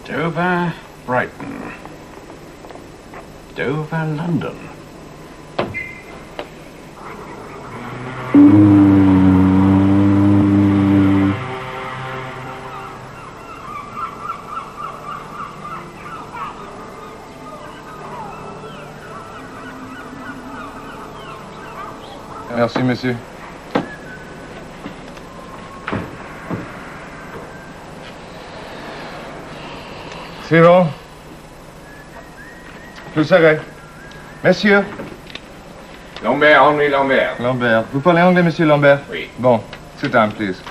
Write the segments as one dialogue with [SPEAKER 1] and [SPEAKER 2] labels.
[SPEAKER 1] Dover, Brighton. Dover, London.
[SPEAKER 2] Merci, monsieur. Suivant. Plus serré. Messieurs.
[SPEAKER 1] Lambert, Henri Lambert.
[SPEAKER 2] Lambert. Vous parlez anglais, monsieur Lambert?
[SPEAKER 1] Oui.
[SPEAKER 2] Bon. Sit down, please.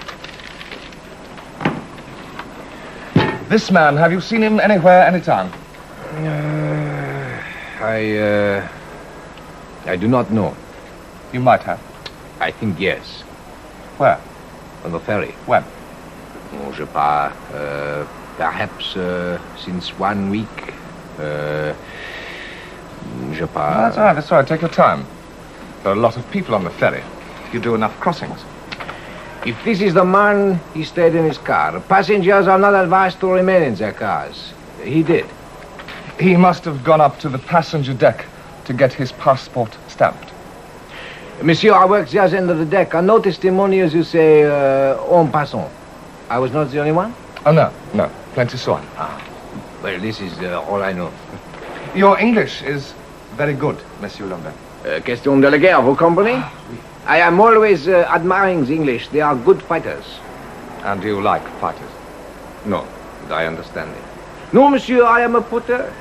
[SPEAKER 2] This man, have you seen him anywhere, anytime?
[SPEAKER 3] I do not know.
[SPEAKER 2] You might have.
[SPEAKER 3] I think yes.
[SPEAKER 2] Where?
[SPEAKER 3] On the ferry.
[SPEAKER 2] When?
[SPEAKER 3] Oh, je sais pas. Perhaps since 1 week. Je sais pas.
[SPEAKER 2] That's all right, that's all right. Take your time. There are a lot of people on the ferry. You do enough crossings.
[SPEAKER 3] If this is the man, he stayed in his car. Passengers are not advised to remain in their cars. He did.
[SPEAKER 2] He must have gone up to the passenger deck to get his passport stamped.
[SPEAKER 3] Monsieur, I work the other end of the deck. I no testimonials, you say, en passant. I was not the only one?
[SPEAKER 2] Oh, no, no. Plenty saw him.
[SPEAKER 3] Well, this is all I know.
[SPEAKER 2] Your English is very good, Monsieur Lambert.
[SPEAKER 3] Question de la guerre, vous comprenez? I am always admiring the English. They are good fighters.
[SPEAKER 2] And you like fighters?
[SPEAKER 3] No, I understand it. No, monsieur, I am a putter.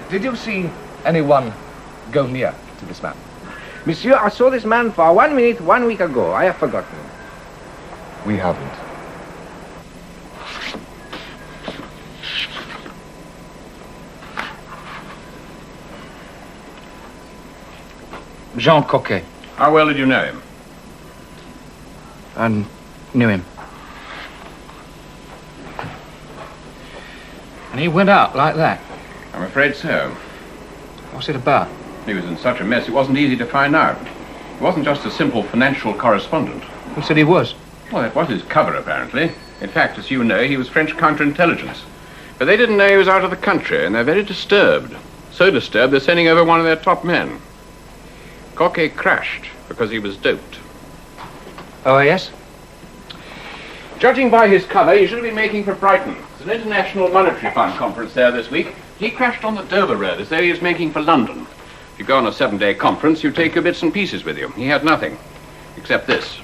[SPEAKER 2] Did you see anyone go near to this man?
[SPEAKER 3] Monsieur, I saw this man for 1 minute 1 week ago. I have forgotten.
[SPEAKER 2] We haven't.
[SPEAKER 4] Jean Coquet.
[SPEAKER 1] How well did you know him?
[SPEAKER 4] I knew him. And he went out like that.
[SPEAKER 1] I'm afraid so.
[SPEAKER 4] What's it about?
[SPEAKER 1] He was in such a mess it wasn't easy to find out. He wasn't just a simple financial correspondent.
[SPEAKER 4] Who said he was?
[SPEAKER 1] Well, that was his cover, apparently. In fact, as you know, he was French counterintelligence. But they didn't know he was out of the country, and they're very disturbed. So disturbed, they're sending over one of their top men. Coquet crashed because he was doped.
[SPEAKER 4] Oh, yes?
[SPEAKER 1] Judging by his cover, he should have been making for Brighton. There's an International Monetary Fund conference there this week. He crashed on the Dover Road as though he was making for London. If you go on a 7-day conference, you take your bits and pieces with you. He had nothing, except this.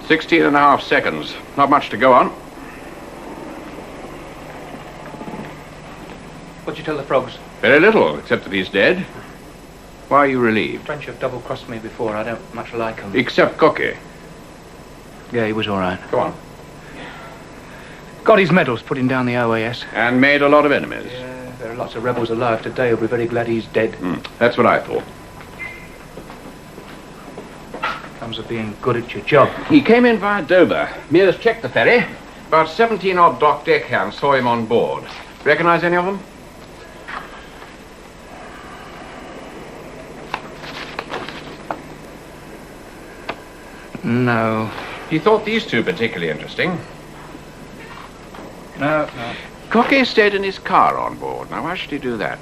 [SPEAKER 1] Sixteen and a half seconds. Not much to go on.
[SPEAKER 4] What'd you tell the frogs?
[SPEAKER 1] Very little, except that he's dead. Why are you relieved?
[SPEAKER 4] French have double-crossed me before. I don't much like them.
[SPEAKER 1] Except Coquet.
[SPEAKER 4] Yeah, he was all right.
[SPEAKER 1] Go on.
[SPEAKER 4] Got his medals, putting down the OAS.
[SPEAKER 1] And made a lot of enemies.
[SPEAKER 4] Yeah, there are lots of rebels alive today who'll be very glad he's dead.
[SPEAKER 1] That's what I thought.
[SPEAKER 4] Comes of being good at your job.
[SPEAKER 1] He came in via Dover. Mears checked the ferry. About 17-odd dock deckhands saw him on board. Recognize any of them?
[SPEAKER 4] No.
[SPEAKER 1] He thought these two particularly interesting.
[SPEAKER 4] No.
[SPEAKER 1] Coquet stayed in his car on board. Now, why should he do that?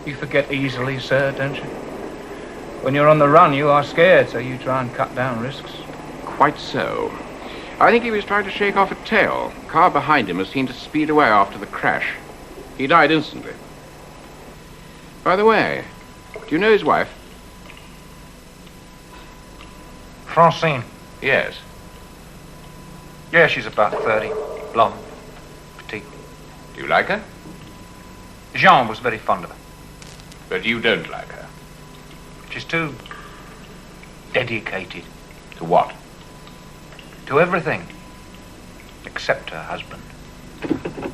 [SPEAKER 4] You forget easily, sir, don't you? When you're on the run, you are scared, so you try and cut down risks.
[SPEAKER 1] Quite so. I think he was trying to shake off a tail. The car behind him was seen to speed away after the crash. He died instantly. By the way, do you know his wife?
[SPEAKER 5] Francine.
[SPEAKER 1] Yes.
[SPEAKER 5] Yeah, she's about 30. Blonde. Petite.
[SPEAKER 1] Do you like her?
[SPEAKER 5] Jean was very fond of her.
[SPEAKER 1] But you don't like her.
[SPEAKER 5] She's too dedicated
[SPEAKER 1] To what?
[SPEAKER 5] to everything except her husband.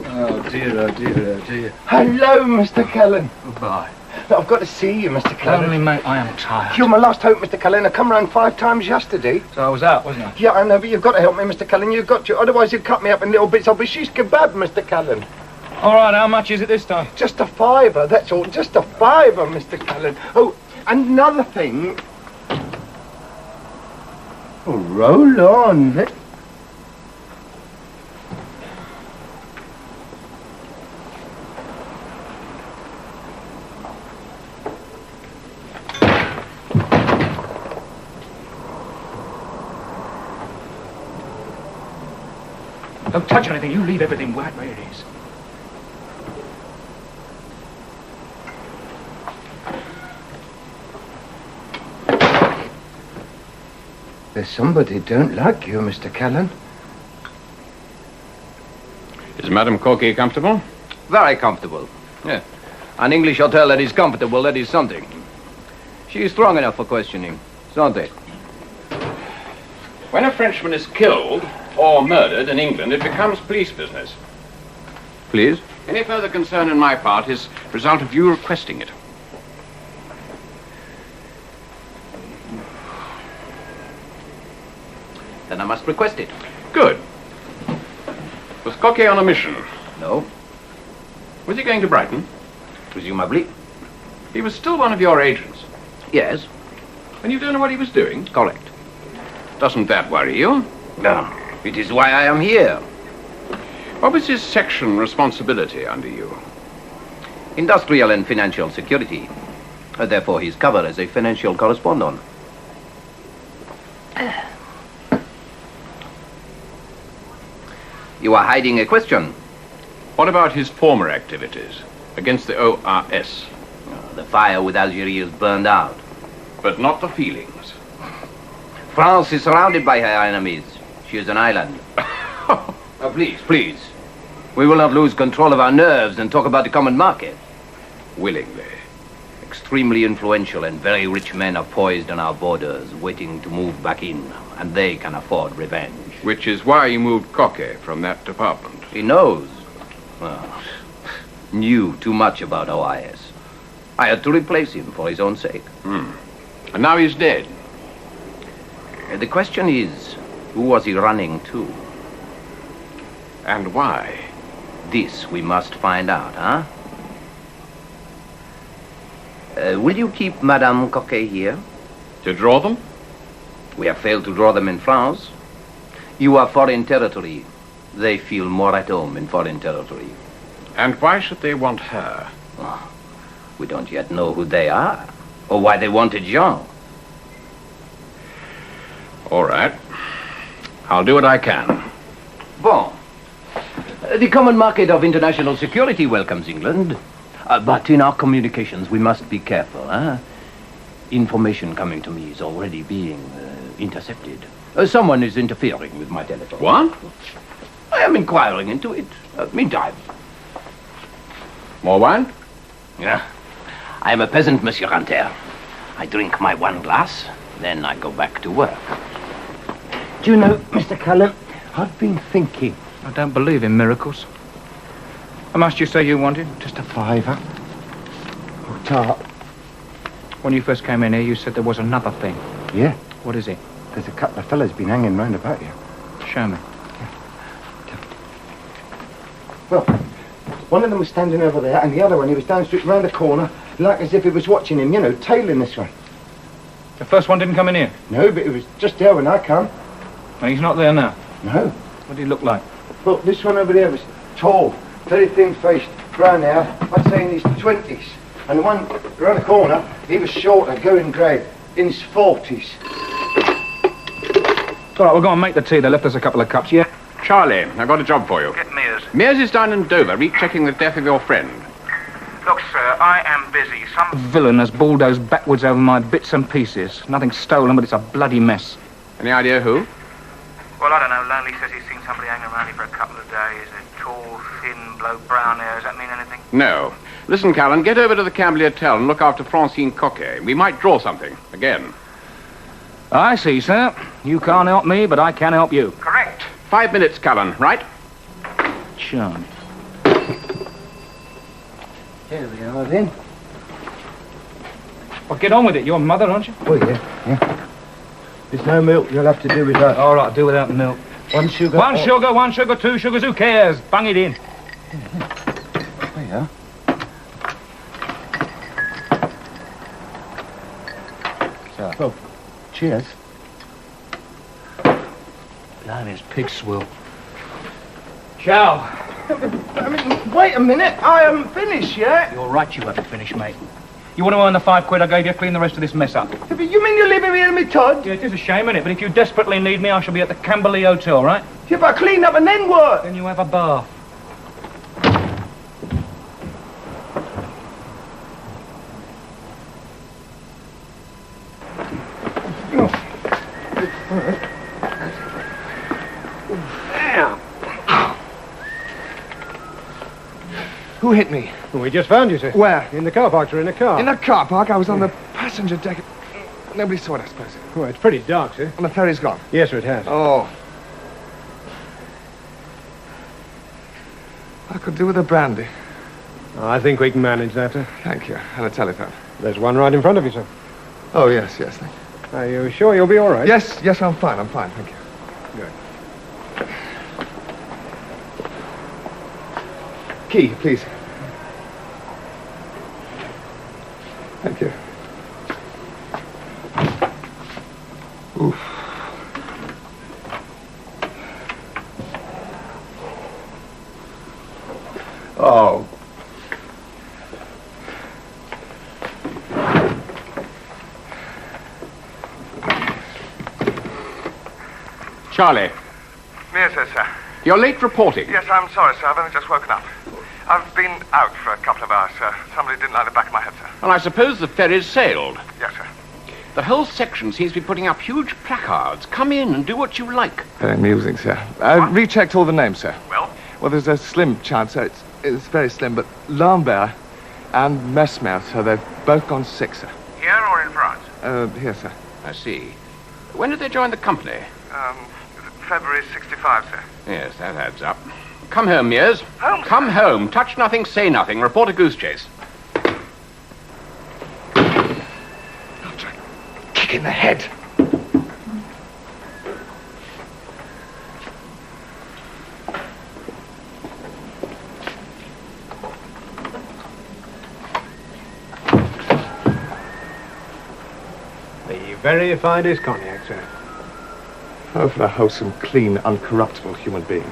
[SPEAKER 3] Oh, dear, oh, dear, oh, dear.
[SPEAKER 6] Hello, Mr. Callan.
[SPEAKER 4] Goodbye.
[SPEAKER 6] I've got to see you, Mr. Callan.
[SPEAKER 4] Only, mate, I am tired.
[SPEAKER 6] You're my last hope, Mr. Callan. I come round 5 times yesterday.
[SPEAKER 4] So I was out, wasn't I?
[SPEAKER 6] Yeah, I know, but you've got to help me, Mr. Callan. You've got to. Otherwise, you'll cut me up in little bits. I'll be shish kebab, Mr. Callan.
[SPEAKER 4] All right, how much is it this time?
[SPEAKER 6] Just a fiver, that's all. Just a fiver, Mr. Callan. Oh, another thing. Oh, roll on.
[SPEAKER 4] Don't touch anything. You leave everything right where it is.
[SPEAKER 6] There's somebody don't like you, Mr. Callan.
[SPEAKER 1] Is Madame Coquet comfortable?
[SPEAKER 3] Very comfortable. Yeah. An English hotel that is comfortable, that is something. She is strong enough for questioning, isn't it?
[SPEAKER 1] When a Frenchman is killed or murdered in England, it becomes police business.
[SPEAKER 3] Please?
[SPEAKER 1] Any further concern on my part is the result of you requesting it.
[SPEAKER 3] Then I must request it.
[SPEAKER 1] Good. Was Coquet on a mission?
[SPEAKER 3] No,
[SPEAKER 1] Was he going to Brighton?
[SPEAKER 3] presumably.
[SPEAKER 1] He was still one of your agents.
[SPEAKER 3] Yes,
[SPEAKER 1] And you don't know what he was doing?
[SPEAKER 3] correct.
[SPEAKER 1] Doesn't that worry you?
[SPEAKER 3] No, it is why I am here.
[SPEAKER 1] What was his section responsibility under you?
[SPEAKER 3] Industrial and financial security. Therefore, he's covered as a financial correspondent. You are hiding a question.
[SPEAKER 1] What about his former activities against the ORS?
[SPEAKER 3] The fire with Algeria is burned out.
[SPEAKER 1] But not the feelings.
[SPEAKER 3] France is surrounded by her enemies. She is an island. Please, please. We will not lose control of our nerves and talk about the common market.
[SPEAKER 1] Willingly.
[SPEAKER 3] extremely influential and very rich men are poised on our borders, waiting to move back in, and they can afford revenge.
[SPEAKER 1] Which is why you moved Coque from that department.
[SPEAKER 3] He knows. Well, knew too much about OIS. I had to replace him for his own sake.
[SPEAKER 1] And now he's dead.
[SPEAKER 3] The question is, who was he running to?
[SPEAKER 1] And why?
[SPEAKER 3] This we must find out, huh? Will you keep Madame Coquet here?
[SPEAKER 1] To draw them?
[SPEAKER 3] We have failed to draw them in France. You are foreign territory. They feel more at home in foreign territory.
[SPEAKER 1] And why should they want her?
[SPEAKER 3] Oh, we don't yet know who they are, or why they wanted Jean.
[SPEAKER 1] All right. I'll do what I can.
[SPEAKER 3] Bon. The common market of international security welcomes England. But in our communications, we must be careful, huh? Information coming to me is already being intercepted. Someone is interfering with my telephone.
[SPEAKER 1] What?
[SPEAKER 3] I am inquiring into it. Meantime.
[SPEAKER 1] More wine?
[SPEAKER 3] Yeah. I am a peasant, Monsieur Ranter. I drink my one glass, then I go back to work.
[SPEAKER 6] Do you know, Mr. Callan, I've been thinking.
[SPEAKER 4] I don't believe in miracles. How much do you say you wanted?
[SPEAKER 6] Just a fiver. Oh, tart.
[SPEAKER 4] When you first came in here, you said there was another thing.
[SPEAKER 6] Yeah,
[SPEAKER 4] What is it?
[SPEAKER 6] there's a couple of fellas been hanging round about you.
[SPEAKER 4] Show me.
[SPEAKER 6] Well, one of them was standing over there, and the other one, he was down straight round the corner, like as if he was watching him, you know, tailing this one.
[SPEAKER 4] The first one didn't come in here.
[SPEAKER 6] No, but it was just there when I come.
[SPEAKER 4] And he's not there now.
[SPEAKER 6] No.
[SPEAKER 4] What did he look like?
[SPEAKER 6] Well, this one over there was tall, very thin-faced, brown hair, I'd say in his 20s. And the one around the corner, he was shorter, going grey, in his 40s.
[SPEAKER 4] All right, we'll go and make the tea. They left us a couple of cups, yeah?
[SPEAKER 1] Charlie, I've got a job for you.
[SPEAKER 5] Get Mears.
[SPEAKER 1] Mears is down in Dover, rechecking the death of your friend.
[SPEAKER 5] Look, sir, I am busy. Some
[SPEAKER 4] Villain has bulldozed backwards over my bits and pieces. Nothing stolen, but it's a bloody mess.
[SPEAKER 1] Any idea who?
[SPEAKER 5] Well, I don't know. Lonely says he's seen somebody hanging around here for a couple of days. A tall, thin bloke, brown hair. Does that mean anything?
[SPEAKER 1] No. Listen, Callan, get over to the Camberley Hotel and look after Francine Coquet. We might draw something. Again.
[SPEAKER 4] I see, sir. You can't help me, but I can help you.
[SPEAKER 5] Correct.
[SPEAKER 1] 5 minutes, Callan, right?
[SPEAKER 4] Charming.
[SPEAKER 6] There we are, then.
[SPEAKER 4] Well, get on with it. You're mother, aren't you?
[SPEAKER 6] Oh, yeah. There's no milk, you'll have to do with that.
[SPEAKER 4] All right, do without the milk.
[SPEAKER 6] One sugar.
[SPEAKER 4] One sugar, two sugars. Who cares? Bung it in.
[SPEAKER 6] There you are.
[SPEAKER 4] So.
[SPEAKER 6] Well, cheers.
[SPEAKER 4] Blimey's pig swill. Ciao.
[SPEAKER 6] I mean, wait a minute, I haven't finished yet.
[SPEAKER 4] You're right, you haven't finished, mate. You want to earn the £5 I gave you, clean the rest of this mess up.
[SPEAKER 6] You mean you're leaving me in me, Todd?
[SPEAKER 4] Yeah, it is a shame, innit? But if you desperately need me, I shall be at the Camberley Hotel, right?
[SPEAKER 6] Yeah, but I clean up and then what?
[SPEAKER 4] Then you have a bath.
[SPEAKER 2] Who hit me?
[SPEAKER 7] Well, we just found you, sir.
[SPEAKER 2] Where?
[SPEAKER 7] In the car park, sir, in a car.
[SPEAKER 2] In the car park. I was on the passenger deck. Nobody saw it, I suppose.
[SPEAKER 7] Well, it's pretty dark, sir.
[SPEAKER 2] And the ferry's gone.
[SPEAKER 7] Yes, sir, it has.
[SPEAKER 2] Oh. I could do with a brandy.
[SPEAKER 7] I think we can manage that, sir.
[SPEAKER 2] Thank you. And a telephone.
[SPEAKER 7] There's one right in front of you, sir.
[SPEAKER 2] Oh, yes, thank you.
[SPEAKER 7] Are you sure you'll be all right?
[SPEAKER 2] Yes, I'm fine, thank you.
[SPEAKER 7] Good.
[SPEAKER 2] Key, please. Thank you. Oof. Oh.
[SPEAKER 1] Charlie,
[SPEAKER 8] Yes, yes, sir.
[SPEAKER 1] you're late reporting.
[SPEAKER 8] Yes, I'm sorry, sir. I've only just woken up. I've been out for a couple of hours, sir. Somebody didn't like the back of my head, sir.
[SPEAKER 1] Well, I suppose the ferry's sailed.
[SPEAKER 8] Yes, sir.
[SPEAKER 1] The whole section seems to be putting up huge placards. Come in and do what you like.
[SPEAKER 2] Very amusing, sir. Rechecked all the names, sir.
[SPEAKER 8] Well?
[SPEAKER 2] Well, there's a slim chance, sir. It's very slim, but Lambert and Mesmer, sir. They've both gone sick, sir.
[SPEAKER 5] Here or in France?
[SPEAKER 2] Here, sir.
[SPEAKER 1] I see. When did they join the company?
[SPEAKER 8] February 65, sir.
[SPEAKER 1] Yes, that adds up. Come home, Mears.
[SPEAKER 5] Home, sir?
[SPEAKER 1] Come home. Touch nothing, say nothing. Report a goose chase.
[SPEAKER 2] After a kick in the head.
[SPEAKER 7] The very finest cognac, sir.
[SPEAKER 2] Oh, for a wholesome, clean, uncorruptible human being.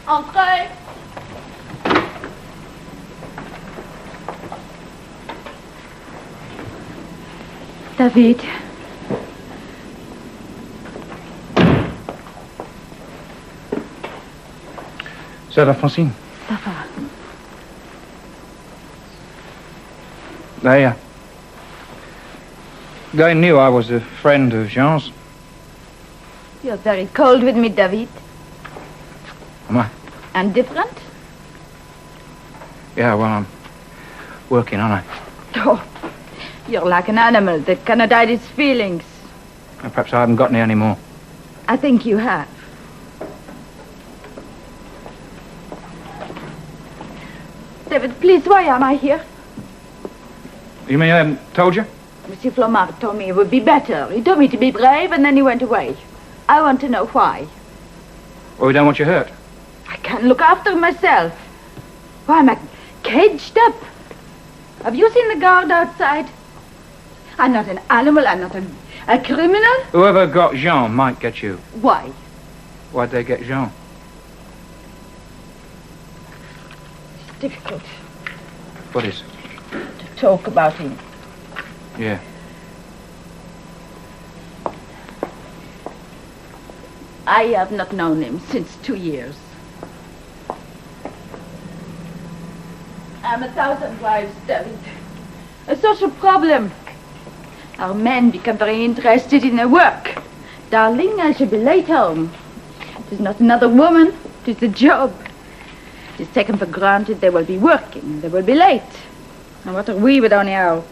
[SPEAKER 9] Entrez. David.
[SPEAKER 4] Ça va, Francine?
[SPEAKER 9] Ça va.
[SPEAKER 4] They knew I was a friend of Jean's.
[SPEAKER 9] You're very cold with me, David.
[SPEAKER 4] Am I?
[SPEAKER 9] And different?
[SPEAKER 4] Yeah, well, I'm working on it.
[SPEAKER 9] Oh, you're like an animal that cannot hide its feelings.
[SPEAKER 4] Perhaps I haven't got any anymore.
[SPEAKER 9] I think you have. David, please, why am I here?
[SPEAKER 4] You mean I haven't told you?
[SPEAKER 9] Monsieur Flomard told me it would be better. He told me to be brave, and then he went away. I want to know why.
[SPEAKER 4] Well, we don't want you hurt.
[SPEAKER 9] I can't look after myself. Why am I caged up? Have you seen the guard outside? I'm not an animal. I'm not a criminal.
[SPEAKER 4] Whoever got Jean might get you.
[SPEAKER 9] Why?
[SPEAKER 4] Why'd they get Jean?
[SPEAKER 9] It's difficult
[SPEAKER 4] What is?
[SPEAKER 9] to talk about him.
[SPEAKER 4] Yeah.
[SPEAKER 9] I have not known him since 2 years. I'm 1,000 wives, David. A social problem. Our men become very interested in their work. Darling, I should be late home. It is not another woman, it is a job. It is taken for granted they will be working, they will be late. And what are we with only our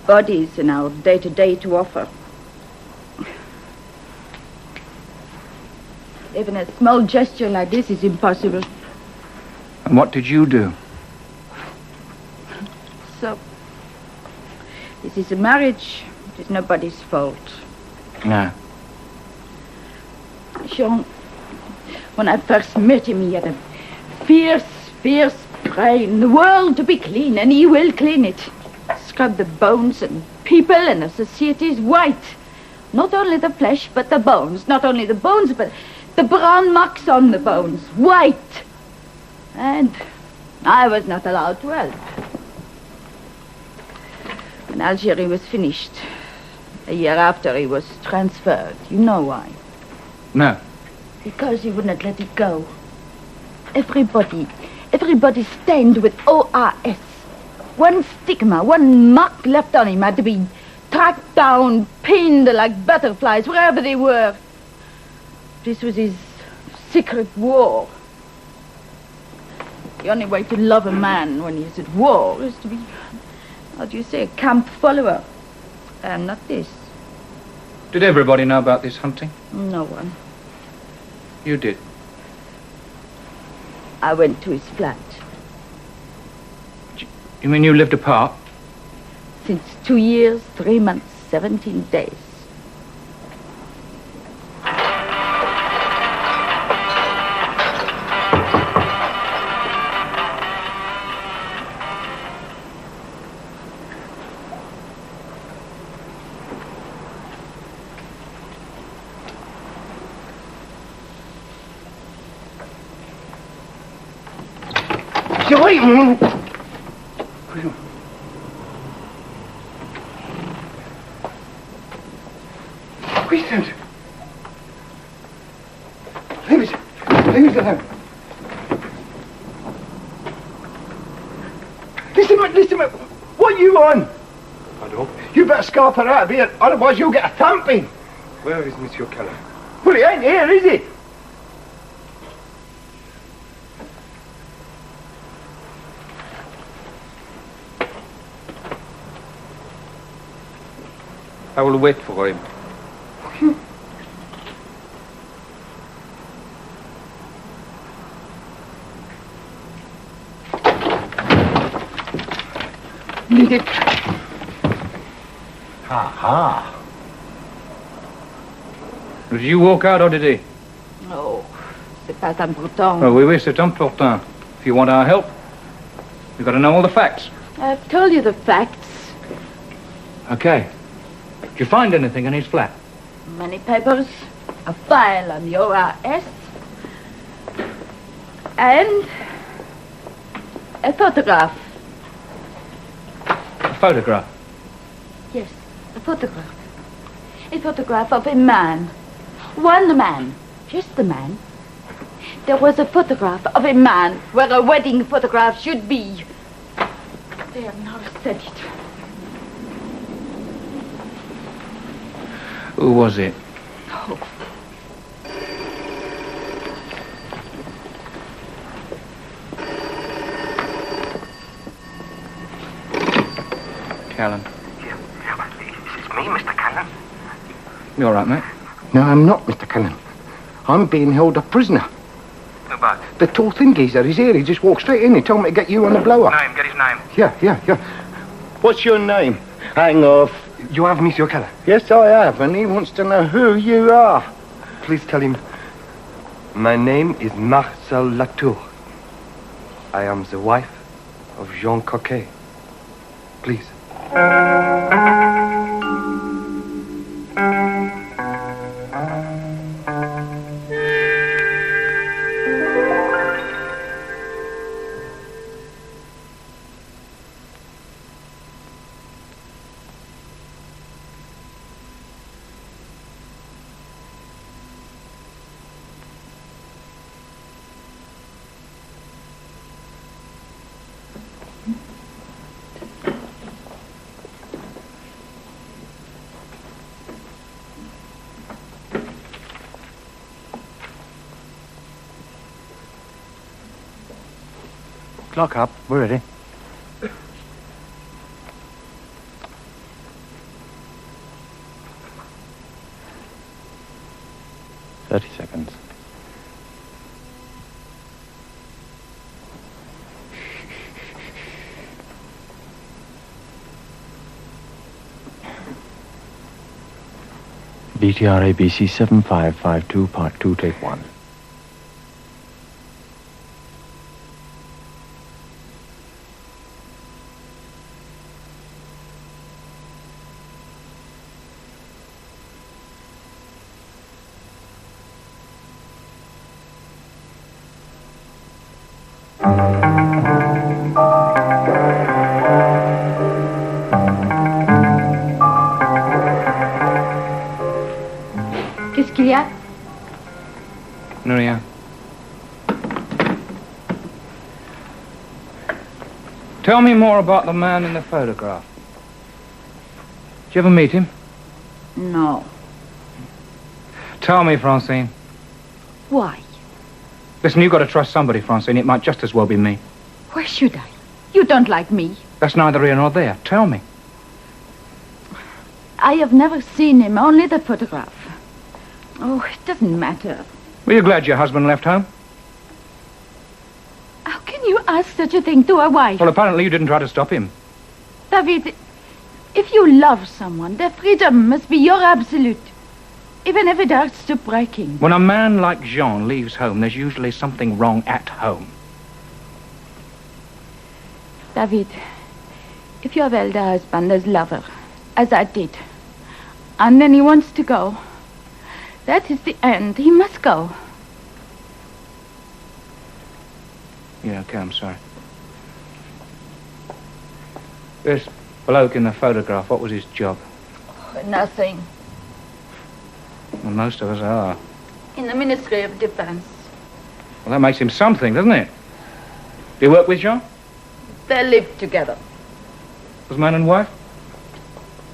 [SPEAKER 9] bodies and our day-to-day to offer? Even a small gesture like this is impossible.
[SPEAKER 4] And what did you do?
[SPEAKER 9] So, this is a marriage. It is nobody's fault.
[SPEAKER 4] No.
[SPEAKER 9] Jean, when I first met him, he had a fierce brain. The world to be clean, and he will clean it. Scrub the bones and people and the societies white. Not only the flesh, but the bones. Not only the bones, but the brown marks on the bones. White. And I was not allowed to help. When Algeria was finished, a year after he was transferred. You know why?
[SPEAKER 4] No.
[SPEAKER 9] Because he would not let it go. Everybody stained with ORS. One stigma, one mark left on him had to be tracked down, pinned like butterflies, wherever they were. This was his secret war. The only way to love a man when he's at war is to be, how do you say, a camp follower. And not this.
[SPEAKER 4] Did everybody know about this hunting?
[SPEAKER 9] No one.
[SPEAKER 4] You did.
[SPEAKER 9] I went to his flat.
[SPEAKER 4] You mean you lived apart?
[SPEAKER 9] Since 2 years, 3 months, 17 days.
[SPEAKER 6] Leave us alone. Listen, what What you on?
[SPEAKER 7] Pardon?
[SPEAKER 6] You better scarp her out of here, otherwise you'll get a thumping.
[SPEAKER 7] Where is Monsieur Callan?
[SPEAKER 6] Well, he ain't here, is he?
[SPEAKER 4] I will wait for him.
[SPEAKER 6] Need it.
[SPEAKER 2] Ha.
[SPEAKER 4] Did you walk out or did he?
[SPEAKER 9] Oh, c'est pas important.
[SPEAKER 4] Oh, oui, c'est important. If you want our help, you've got to know all the facts.
[SPEAKER 9] I've told you the facts.
[SPEAKER 4] Okay. Did you find anything in his flat?
[SPEAKER 9] Many papers, a file on your arrest, and a photograph.
[SPEAKER 4] A photograph?
[SPEAKER 9] Yes, a photograph. A photograph of a man. One man. Just a man. There was a photograph of a man where a wedding photograph should be. There, now said it.
[SPEAKER 4] Who was it?
[SPEAKER 9] Oh.
[SPEAKER 4] Callan.
[SPEAKER 5] It's me, Mr. Callan.
[SPEAKER 4] You all right, mate?
[SPEAKER 6] No, I'm not, Mr. Callan. I'm being held a prisoner.
[SPEAKER 5] Who about?
[SPEAKER 6] The tall thin geezer is here. He just walked straight in. He told me to get you on the blower.
[SPEAKER 5] Name, get his name.
[SPEAKER 6] Yeah. What's your name? Hang off.
[SPEAKER 7] You have Monsieur Callan?
[SPEAKER 6] Yes, I have, and he wants to know who you are.
[SPEAKER 7] Please tell him. My name is Marcel Latour. I am the wife of Jean Coquet. Please.
[SPEAKER 3] Clock up. We're ready. Seconds. BTR ABC 7552 Part 2 Take 1.
[SPEAKER 9] Qu'est-ce qu'il y a?
[SPEAKER 4] No, rien. Tell me more about the man in the photograph. Did you ever meet him?
[SPEAKER 9] No.
[SPEAKER 4] Tell me, Francine.
[SPEAKER 9] Why?
[SPEAKER 4] Listen, you've got to trust somebody, Francine. It might just as well be me.
[SPEAKER 9] Why should I? You don't like me.
[SPEAKER 4] That's neither here nor there. Tell me.
[SPEAKER 9] I have never seen him, only the photograph. Oh, it doesn't matter.
[SPEAKER 4] Were you glad your husband left home?
[SPEAKER 9] How can you ask such a thing to a wife?
[SPEAKER 4] Well, apparently you didn't try to stop him.
[SPEAKER 9] David, if you love someone, their freedom must be your absolute. Even if it hurts to breaking.
[SPEAKER 4] When a man like Jean leaves home, there's usually something wrong at home.
[SPEAKER 9] David, if you have held a husband as lover, as I did, and then he wants to go, that is the end. He must go.
[SPEAKER 4] Yeah, okay, I'm sorry. This bloke in the photograph, what was his job?
[SPEAKER 9] Nothing.
[SPEAKER 4] Well, most of us are.
[SPEAKER 9] In the Ministry of Defense.
[SPEAKER 4] Well, that makes him something, doesn't it? Do you work with Jean?
[SPEAKER 9] They live together.
[SPEAKER 4] As man and wife?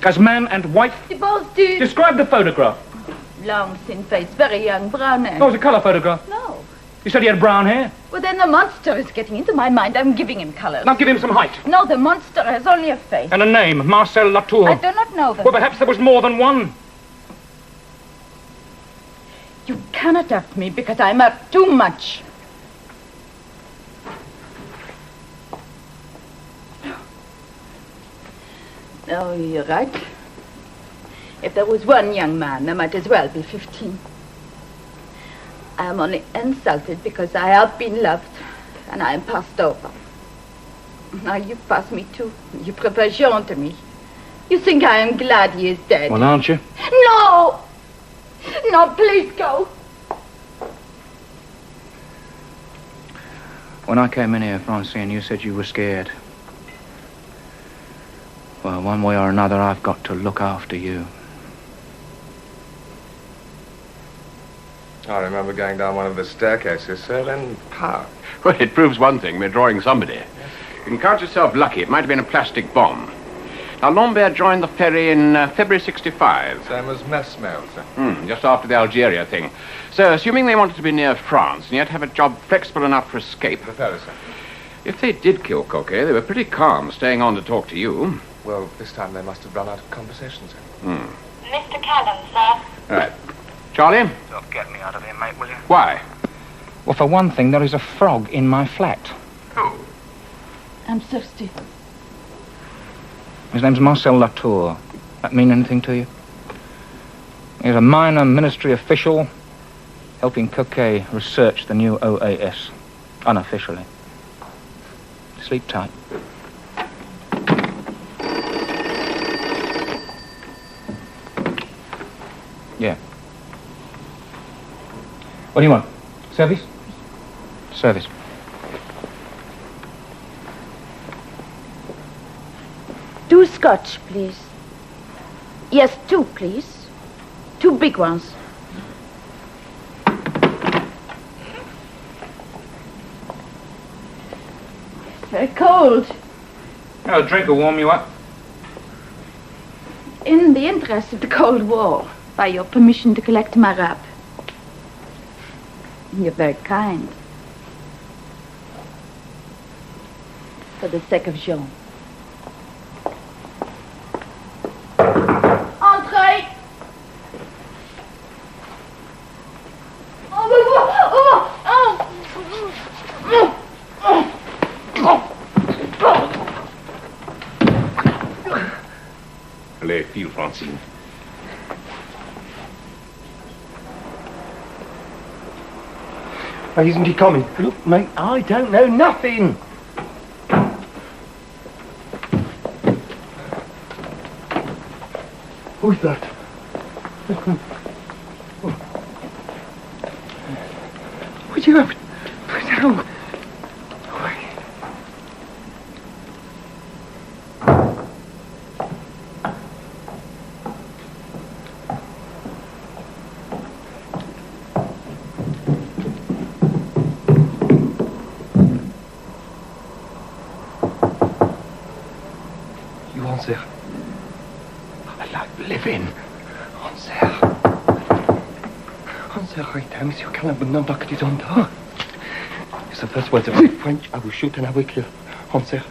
[SPEAKER 4] As man and wife?
[SPEAKER 9] They both did.
[SPEAKER 4] Describe the photograph.
[SPEAKER 9] Long, thin face, very young, brown hair.
[SPEAKER 4] Oh, it was a colour photograph.
[SPEAKER 9] No.
[SPEAKER 4] You said he had brown hair.
[SPEAKER 9] Well, then the monster is getting into my mind. I'm giving him colors.
[SPEAKER 4] Now give him some height.
[SPEAKER 9] No, the monster has only a face.
[SPEAKER 4] And a name, Marcel Latour.
[SPEAKER 9] I do not know them.
[SPEAKER 4] Well, perhaps there was more than one.
[SPEAKER 9] You cannot hurt me because I'm hurt too much. Oh, you're right. If there was one young man, there might as well be 15. I am only insulted because I have been loved and I am passed over. Now you pass me too. You prefer Jean to me. You think I am glad he is dead.
[SPEAKER 4] Well, aren't you?
[SPEAKER 9] No! No, please go.
[SPEAKER 4] When I came in here, Francine, you said you were scared. Well, one way or another, I've got to look after you.
[SPEAKER 8] I remember going down one of the staircases, sir, then pow.
[SPEAKER 1] Well, it proves one thing. We're drawing somebody. You can count yourself lucky. It might have been a plastic bomb. Now, Lambert joined the ferry in February 65.
[SPEAKER 8] Same as Mesmel, sir.
[SPEAKER 1] Just after the Algeria thing. So, assuming they wanted to be near France and yet have a job flexible enough for escape.
[SPEAKER 8] The ferry, sir.
[SPEAKER 1] If they did kill Coquet, they were pretty calm, staying on to talk to you.
[SPEAKER 8] Well, this time they must have run out of conversation, sir.
[SPEAKER 10] Mr. Callan, sir.
[SPEAKER 1] All right. Charlie?
[SPEAKER 5] Don't get me out of here, mate, will you?
[SPEAKER 1] Why?
[SPEAKER 4] Well, for one thing, there is a frog in my flat.
[SPEAKER 5] Who?
[SPEAKER 9] I'm thirsty.
[SPEAKER 4] His name's Marcel Latour. That mean anything to you? He's a minor ministry official helping Coquet research the new OAS, unofficially. Sleep tight. Yeah. What do you want? Service? Service.
[SPEAKER 9] Two scotch, please. Yes, two, please. Two big ones. It's very cold.
[SPEAKER 4] A drink will warm you up.
[SPEAKER 9] In the interest of the Cold War, by your permission to collect my wrap. You're very kind. For the sake of Jean. Entrez!
[SPEAKER 1] Allez, file, Francine.
[SPEAKER 6] Why isn't he coming? Look, mate, I don't know nothing. Who's that? Would you have... No. Monsieur Callan will not knock at his own door. If the first words are French, I will shoot and I will kill. Answer.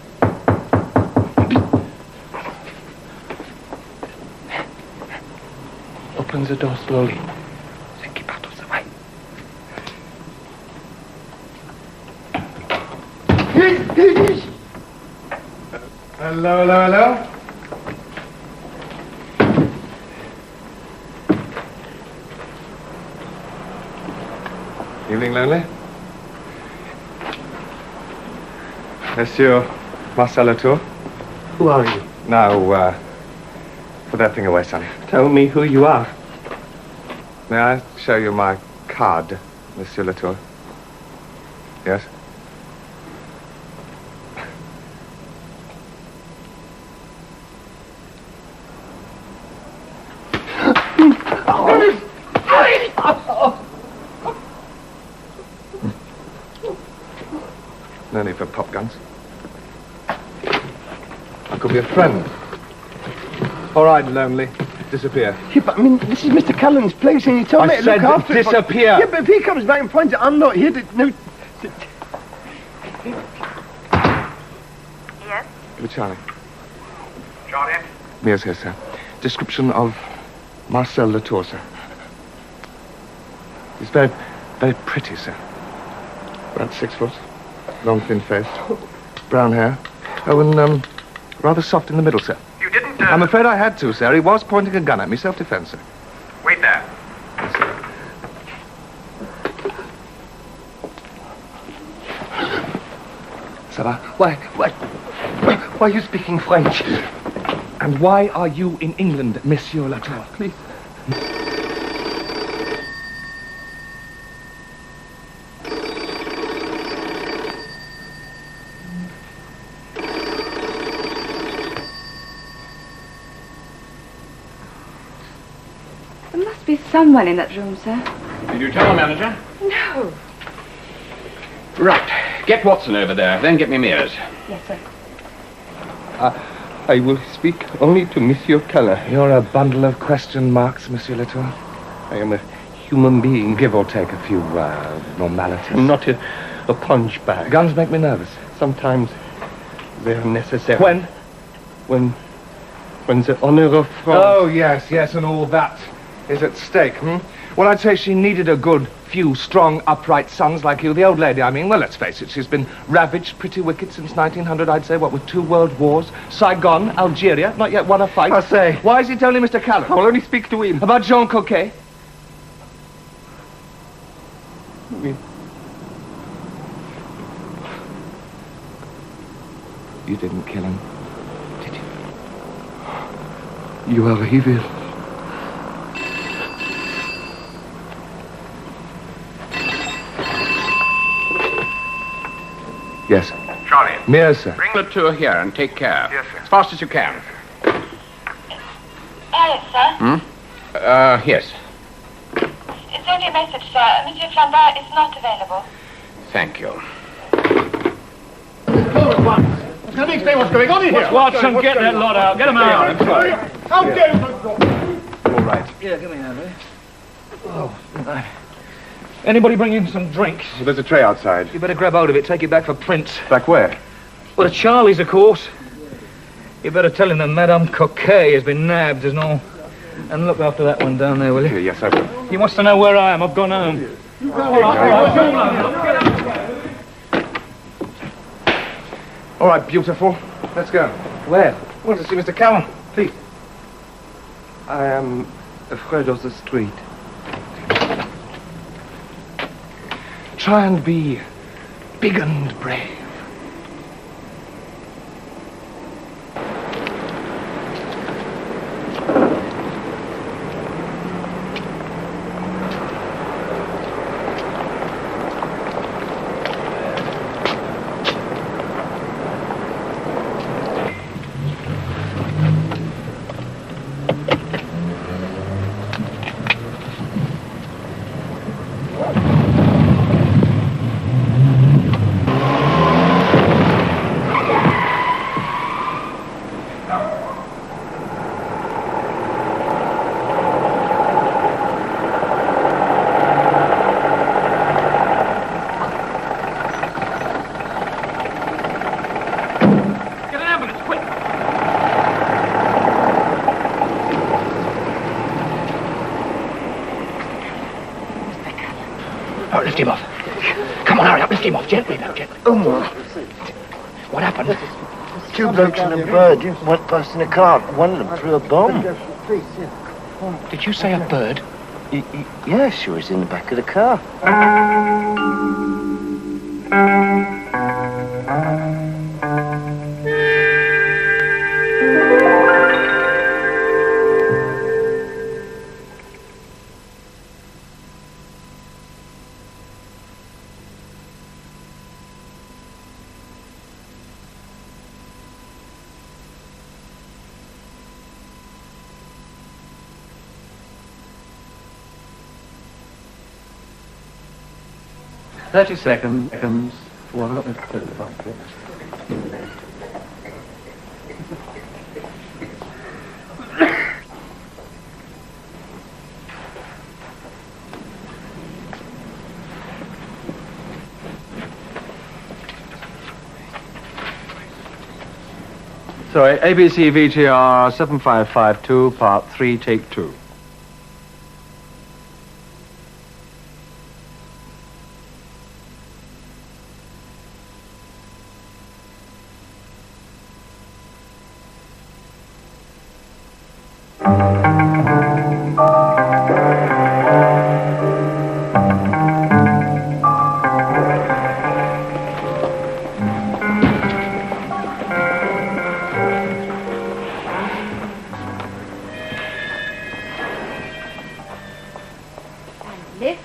[SPEAKER 6] Open the door slowly. Then keep out of the way.
[SPEAKER 2] Hello, hello, hello.
[SPEAKER 8] Evening, Lonely. Monsieur Marcel Latour.
[SPEAKER 6] Who are you?
[SPEAKER 8] Now, put that thing away, sonny.
[SPEAKER 6] Tell me who you are.
[SPEAKER 8] May I show you my card, Monsieur Latour? Yes? No need for pop guns. I'll
[SPEAKER 2] could be a friend. All right, Lonely. Disappear.
[SPEAKER 6] Yeah, but I mean, this is Mr. Callan's place, and you told me to look after it.
[SPEAKER 2] Disappear.
[SPEAKER 6] Yeah, but if he comes back and finds it, I'm not here to... No.
[SPEAKER 10] Yes?
[SPEAKER 2] Give it Charlie.
[SPEAKER 8] Charlie?
[SPEAKER 2] Yes, sir. Description of Marcel Latour, sir. He's very, very pretty, sir. About 6 foot. Long, thin face. Brown hair. Oh, and, rather soft in the middle, sir.
[SPEAKER 8] You didn't,
[SPEAKER 2] I'm afraid I had to, sir. He was pointing a gun at me. Self-defense, sir.
[SPEAKER 8] Wait there.
[SPEAKER 2] Sarah, why are you speaking French? And why are you in England, Monsieur Latour? Please.
[SPEAKER 11] There must be someone in that room, sir.
[SPEAKER 1] Did you tell the manager?
[SPEAKER 11] No.
[SPEAKER 1] Right. Get Watson over there, then get me Mears.
[SPEAKER 11] Yes, sir.
[SPEAKER 7] I will speak only to Monsieur Callan.
[SPEAKER 2] You're a bundle of question marks, Monsieur Latour.
[SPEAKER 7] I am a human being.
[SPEAKER 2] Give or take a few normalities.
[SPEAKER 7] I'm not a punch bag.
[SPEAKER 2] Guns make me nervous.
[SPEAKER 7] Sometimes they are necessary.
[SPEAKER 2] When?
[SPEAKER 7] When the honor of France...
[SPEAKER 2] Oh, yes, and all that is at stake, Well, I'd say she needed a good few strong, upright sons like you. The old lady, I mean. Well, let's face it, she's been ravaged, pretty wicked since 1900, I'd say, what, with 2 world wars? Saigon, Algeria, not yet won a fight.
[SPEAKER 6] I say.
[SPEAKER 2] Why is it only Mr. Callan?
[SPEAKER 7] I will only speak to him.
[SPEAKER 2] About Jean Coquet? You didn't kill him, did you?
[SPEAKER 7] You are evil.
[SPEAKER 2] Yes.
[SPEAKER 8] Charlie.
[SPEAKER 2] Mears, sir.
[SPEAKER 1] Bring Latour here and take care.
[SPEAKER 8] Yes, sir.
[SPEAKER 1] As fast as you can.
[SPEAKER 10] Yes, sir.
[SPEAKER 1] Yes.
[SPEAKER 10] It's only a message, sir. Monsieur Flambert is not available.
[SPEAKER 1] Thank you.
[SPEAKER 6] Can you explain what's going on in here?
[SPEAKER 4] Watson, get that lot out. Get them out.
[SPEAKER 6] How dare you?
[SPEAKER 2] All right.
[SPEAKER 4] Yeah, give me that, will you? Oh, anybody bring in some drinks?
[SPEAKER 2] Well, there's a tray outside.
[SPEAKER 4] You better grab hold of it, take it back for Prince.
[SPEAKER 2] Back where?
[SPEAKER 4] Well, to Charlie's, of course. You better tell him that Madame Coquet has been nabbed and all. And look after that one down there, will you?
[SPEAKER 2] Yes, I will.
[SPEAKER 4] He wants to know where I am. I've gone home.
[SPEAKER 2] All right, beautiful. Let's go.
[SPEAKER 4] Where?
[SPEAKER 2] Want to see Mr. Callan, please.
[SPEAKER 7] I am afraid of the street.
[SPEAKER 2] Try and be big and brave.
[SPEAKER 4] Lift him off. Come on, hurry up, lift him off. Gently now, gently. What happened?
[SPEAKER 6] 2 blokes and a bird went past in a car. One of them threw a bomb.
[SPEAKER 4] Did you say a bird?
[SPEAKER 6] Yes, she was in the back of the car.
[SPEAKER 3] Thirty seconds. Well, I've got the
[SPEAKER 7] Sorry, ABC VTR 7552, part 3, take 2.
[SPEAKER 11] Lift.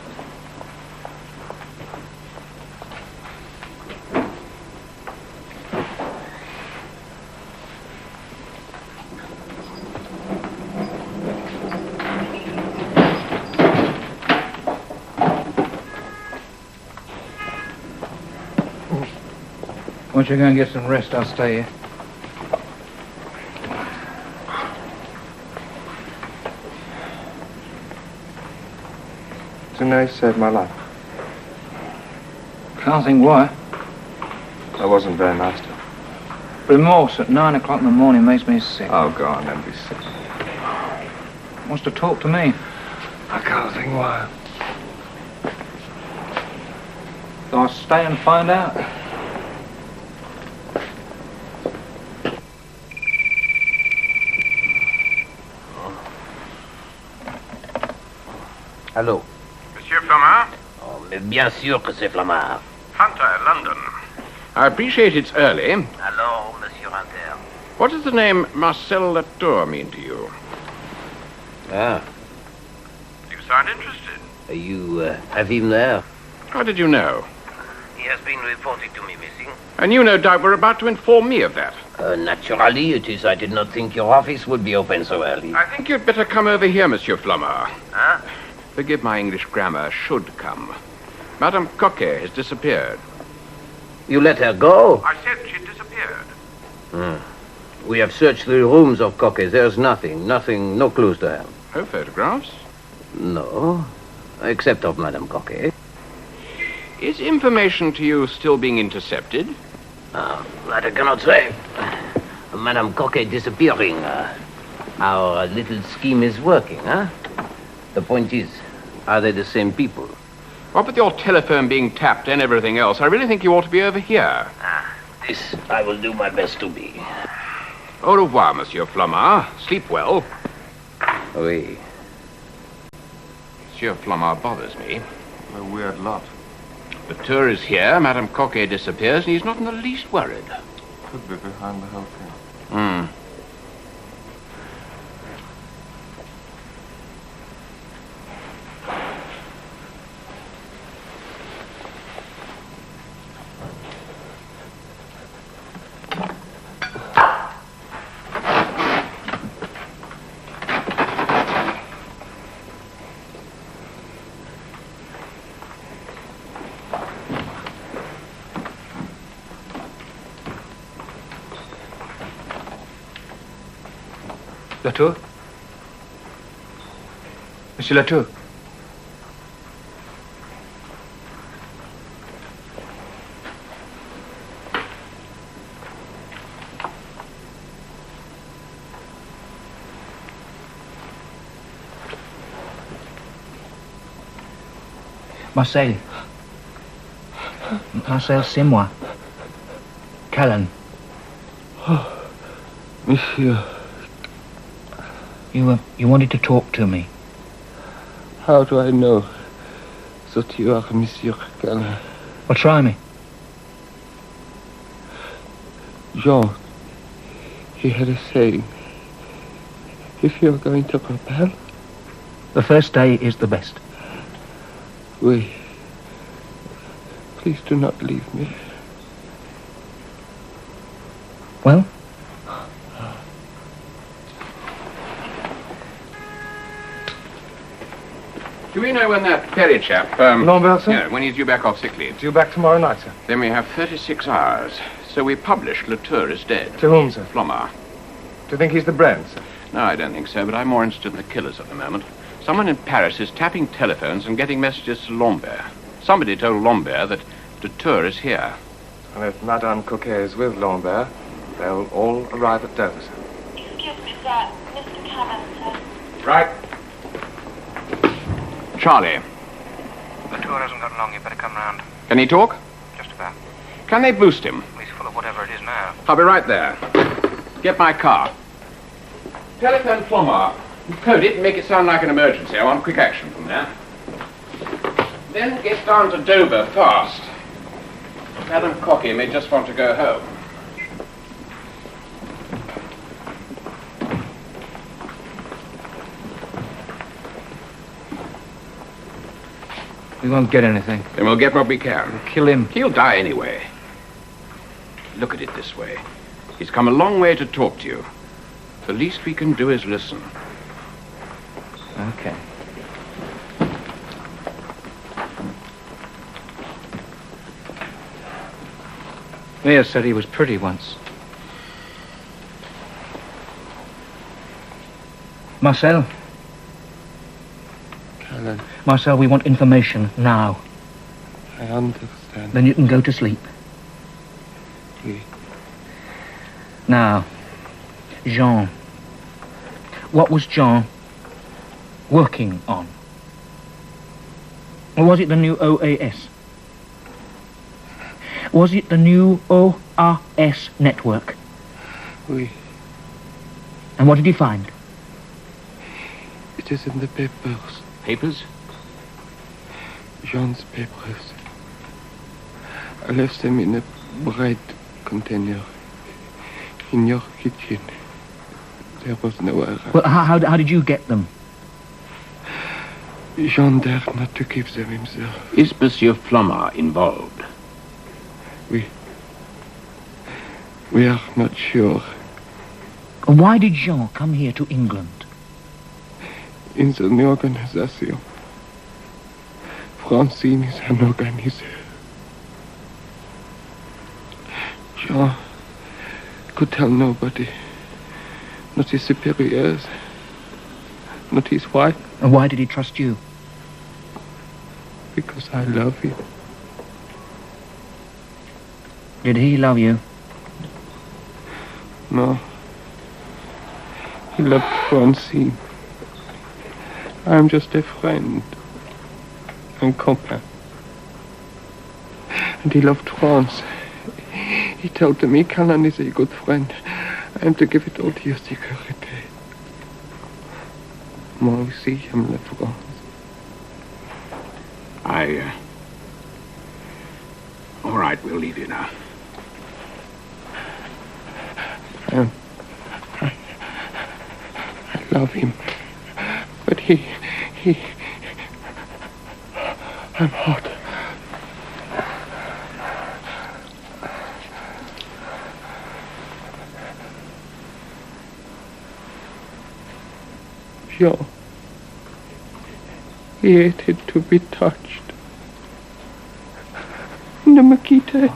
[SPEAKER 4] Why don't you go and get some rest? I'll stay here.
[SPEAKER 2] Tonight saved my life.
[SPEAKER 4] Can't think why.
[SPEAKER 2] I wasn't very nice to her.
[SPEAKER 4] Remorse at 9 o'clock in the morning makes me sick.
[SPEAKER 2] Oh, go on, don't be sick.
[SPEAKER 4] Wants to talk to me.
[SPEAKER 2] I can't think why.
[SPEAKER 4] So I'll stay and find out.
[SPEAKER 3] Allô?
[SPEAKER 1] Monsieur Flamard?
[SPEAKER 3] Oh, mais bien sûr que c'est Flamard.
[SPEAKER 1] Hunter, London. I appreciate it's early.
[SPEAKER 3] Alors, Monsieur Hunter.
[SPEAKER 1] What does the name Marcel Latour mean to you?
[SPEAKER 3] Ah,
[SPEAKER 1] You sound interested.
[SPEAKER 3] you have him there?
[SPEAKER 1] How did you know?
[SPEAKER 3] He has been reported to me missing.
[SPEAKER 1] And you no doubt were about to inform me of that.
[SPEAKER 3] Naturally, it is. I did not think your office would be open so early.
[SPEAKER 1] I think you'd better come over here, Monsieur Flamard.
[SPEAKER 3] Huh?
[SPEAKER 1] Forgive my English grammar, should come. Madame Coquet has disappeared.
[SPEAKER 3] You let her go?
[SPEAKER 1] I said she disappeared.
[SPEAKER 3] We have searched the rooms of Coquet. There's nothing, no clues to her.
[SPEAKER 1] Her photographs?
[SPEAKER 3] No, except of Madame Coquet.
[SPEAKER 1] Is information to you still being intercepted?
[SPEAKER 3] That I cannot say. Madame Coquet disappearing. Our little scheme is working, huh? The point is, are they the same people?
[SPEAKER 1] What with your telephone being tapped and everything else, I really think you ought to be over here.
[SPEAKER 3] This I will do my best to be.
[SPEAKER 1] Au revoir, Monsieur Flamard. Sleep well.
[SPEAKER 3] Oui.
[SPEAKER 1] Monsieur Flamard bothers me.
[SPEAKER 2] A weird lot.
[SPEAKER 1] The tour is here, Madame Coquet disappears, and he's not in the least worried.
[SPEAKER 2] Could be behind the whole thing.
[SPEAKER 4] Latour? Monsieur Latour? Marcel. Marcel, c'est moi. Callan.
[SPEAKER 7] Monsieur,
[SPEAKER 4] You wanted to talk to me.
[SPEAKER 7] how do I know that you are Monsieur Callan?
[SPEAKER 4] Well, try me.
[SPEAKER 7] Jean, he had a saying. If you're going to rebel,
[SPEAKER 4] The first day is the best.
[SPEAKER 7] oui. Please do not leave me.
[SPEAKER 4] Well?
[SPEAKER 1] Do we know when that Perry chap,
[SPEAKER 2] Lambert, sir?
[SPEAKER 1] Yeah, when he's due back off sick leave?
[SPEAKER 2] Due back tomorrow night, sir.
[SPEAKER 1] Then we have 36 hours. So we publish Latour is dead.
[SPEAKER 2] To whom, sir?
[SPEAKER 1] Flamard.
[SPEAKER 2] Do you think he's the brand, sir?
[SPEAKER 1] No, I don't think so, but I'm more interested in the killers at the moment. Someone in Paris is tapping telephones and getting messages to Lambert. Somebody told Lambert that Latour is here.
[SPEAKER 2] And if Madame Coquet is with Lambert, They'll all arrive at Dover, sir.
[SPEAKER 10] Excuse me, sir. Mr. Callan, sir.
[SPEAKER 1] Right. Charlie,
[SPEAKER 5] The tour hasn't got long. You better come round.
[SPEAKER 1] can he talk?
[SPEAKER 5] Just about.
[SPEAKER 1] Can they boost him?
[SPEAKER 5] He's full of whatever it is now.
[SPEAKER 1] I'll be right there. Get my car. Telephone Flomar. Code it and make it sound like an emergency. I want quick action from there. Then get down to Dover fast. Madam Cocky may just want to go home.
[SPEAKER 4] We won't get anything.
[SPEAKER 1] Then we'll get what we can.
[SPEAKER 4] We'll kill him.
[SPEAKER 1] He'll die anyway. Look at it this way. He's come a long way to talk to you. The least we can do is listen.
[SPEAKER 4] Okay. Mia said he was pretty once. Marcel?
[SPEAKER 7] Callan,
[SPEAKER 4] Marcel, we want information now.
[SPEAKER 7] I understand.
[SPEAKER 4] Then you can go to sleep.
[SPEAKER 7] Oui.
[SPEAKER 4] Now, Jean. What was Jean working on? Or was it the new OAS? Was it the new ORS network?
[SPEAKER 7] Oui.
[SPEAKER 4] And what did he find?
[SPEAKER 7] It is in the papers.
[SPEAKER 1] Papers?
[SPEAKER 7] Jean's papers. I left them in a bread container in your kitchen. There was no error.
[SPEAKER 4] Well, how did you get them?
[SPEAKER 7] Jean dared not to keep them himself.
[SPEAKER 1] Is Monsieur Flomar involved?
[SPEAKER 7] We are not sure.
[SPEAKER 4] Why did Jean come here to England?
[SPEAKER 7] In the organisation. Francine is an organizer. Jean could tell nobody. Not his superiors. Not his wife.
[SPEAKER 4] And why did he trust you?
[SPEAKER 7] Because I love him.
[SPEAKER 4] Did he love you?
[SPEAKER 7] No. He loved Francine. I'm just a friend. And copain. And he loved France. He told me Callan is a good friend. I am to give it all to your security. Moi aussi, j'aime la France.
[SPEAKER 1] All right, we'll leave you now.
[SPEAKER 7] I love him. But I'm hot. Jean. He hated to be touched. Ne me quittez.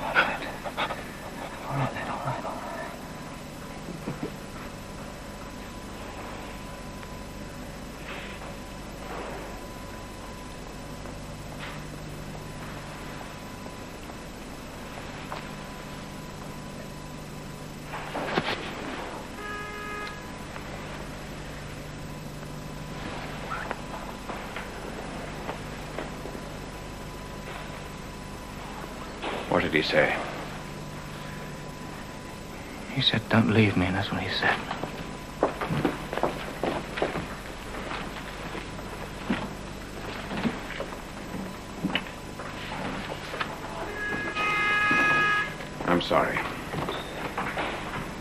[SPEAKER 1] What did he say?
[SPEAKER 4] He said, don't leave me, and that's what he said.
[SPEAKER 1] I'm sorry.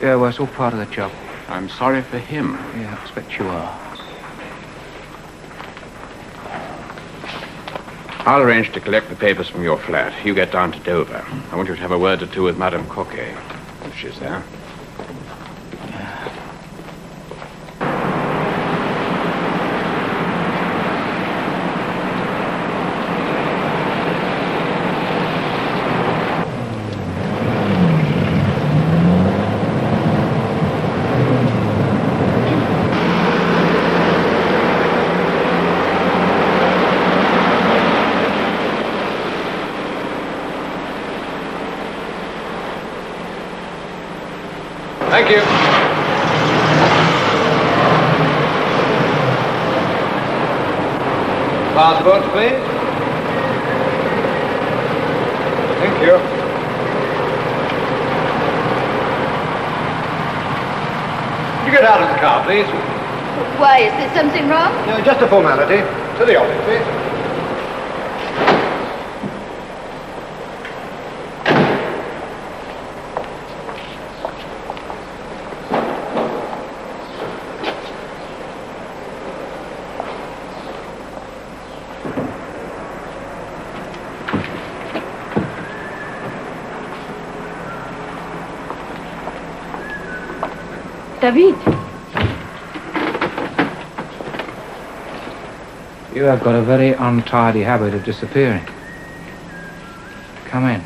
[SPEAKER 4] Yeah, well, it's all part of the job.
[SPEAKER 1] I'm sorry for him.
[SPEAKER 4] Yeah, I expect you are.
[SPEAKER 1] I'll arrange to collect the papers from your flat. You get down to Dover. I want you to have a word or two with Madame Coquet, if she's there.
[SPEAKER 2] Thank you. Passports, please. Thank you. Could you get out of the car, please?
[SPEAKER 9] Why, is there something wrong?
[SPEAKER 6] No, just a formality. To the office, please.
[SPEAKER 9] David,
[SPEAKER 4] You have got a very untidy habit of disappearing. Come in.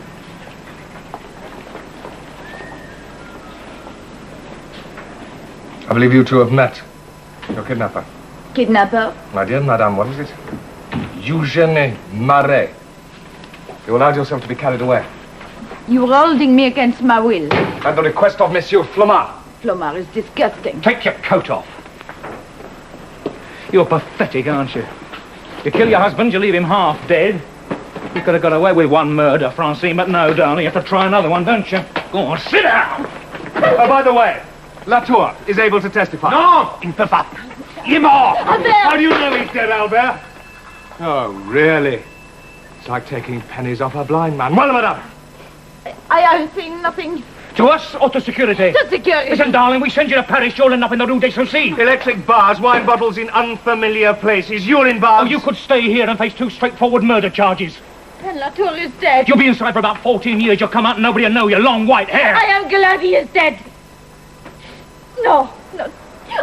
[SPEAKER 2] I believe you two have met your kidnapper.
[SPEAKER 9] kidnapper.
[SPEAKER 2] My dear madame, what is it? Eugène Marais. You allowed yourself to be carried away.
[SPEAKER 9] You were holding me against my will.
[SPEAKER 2] At the request of Monsieur Flomard.
[SPEAKER 9] Flomard is disgusting.
[SPEAKER 4] Take your coat off. You're pathetic, aren't you? You kill your husband, you leave him half dead. You could have got away with one murder, Francine, but no, darling, you have to try another one, don't you? Go on, sit down!
[SPEAKER 2] Oh, by the way, Latour is able to testify.
[SPEAKER 4] No! Il peut pas. Il est mort!
[SPEAKER 9] Albert!
[SPEAKER 2] How do you know he's dead, Albert? Oh, really? It's like taking pennies off a blind man. Well, madame.
[SPEAKER 9] I have seen nothing.
[SPEAKER 4] To us or to security?
[SPEAKER 9] To security.
[SPEAKER 4] Listen, darling, we send you to Paris, you'll end up in the Rue des Soucis.
[SPEAKER 2] Electric bars, wine bottles in unfamiliar places, urine bars.
[SPEAKER 4] Oh, you could stay here and face 2 straightforward murder charges.
[SPEAKER 9] And Latour is dead.
[SPEAKER 4] You'll be inside for about 14 years. You'll come out and nobody will know your long white hair.
[SPEAKER 9] I am glad he is dead. No.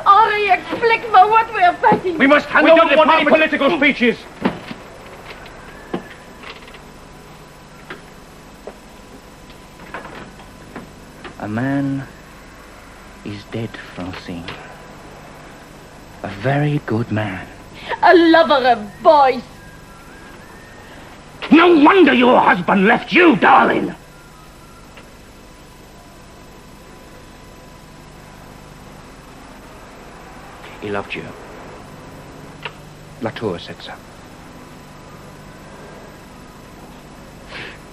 [SPEAKER 9] Henri, explique-moi what we are fighting.
[SPEAKER 4] We must hand
[SPEAKER 2] We
[SPEAKER 4] over
[SPEAKER 2] don't
[SPEAKER 4] the
[SPEAKER 2] want any
[SPEAKER 4] political speeches. A man is dead, Francine. A very good man.
[SPEAKER 9] A lover of boys.
[SPEAKER 4] No wonder your husband left you, darling. He loved you. Latour said so.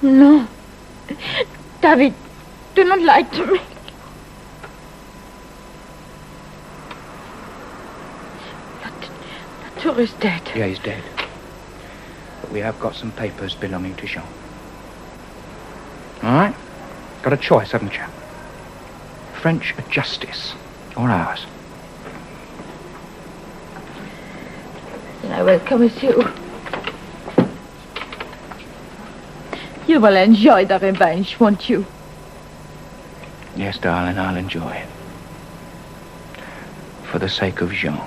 [SPEAKER 9] No. David, do not lie to me. Latour is dead.
[SPEAKER 4] Yeah, he's dead. But we have got some papers belonging to Jean. All right? Got a choice, haven't you? French justice or ours?
[SPEAKER 9] Then I will come with you. You will enjoy the revenge, won't you?
[SPEAKER 4] Yes, darling, I'll enjoy it. For the sake of Jean.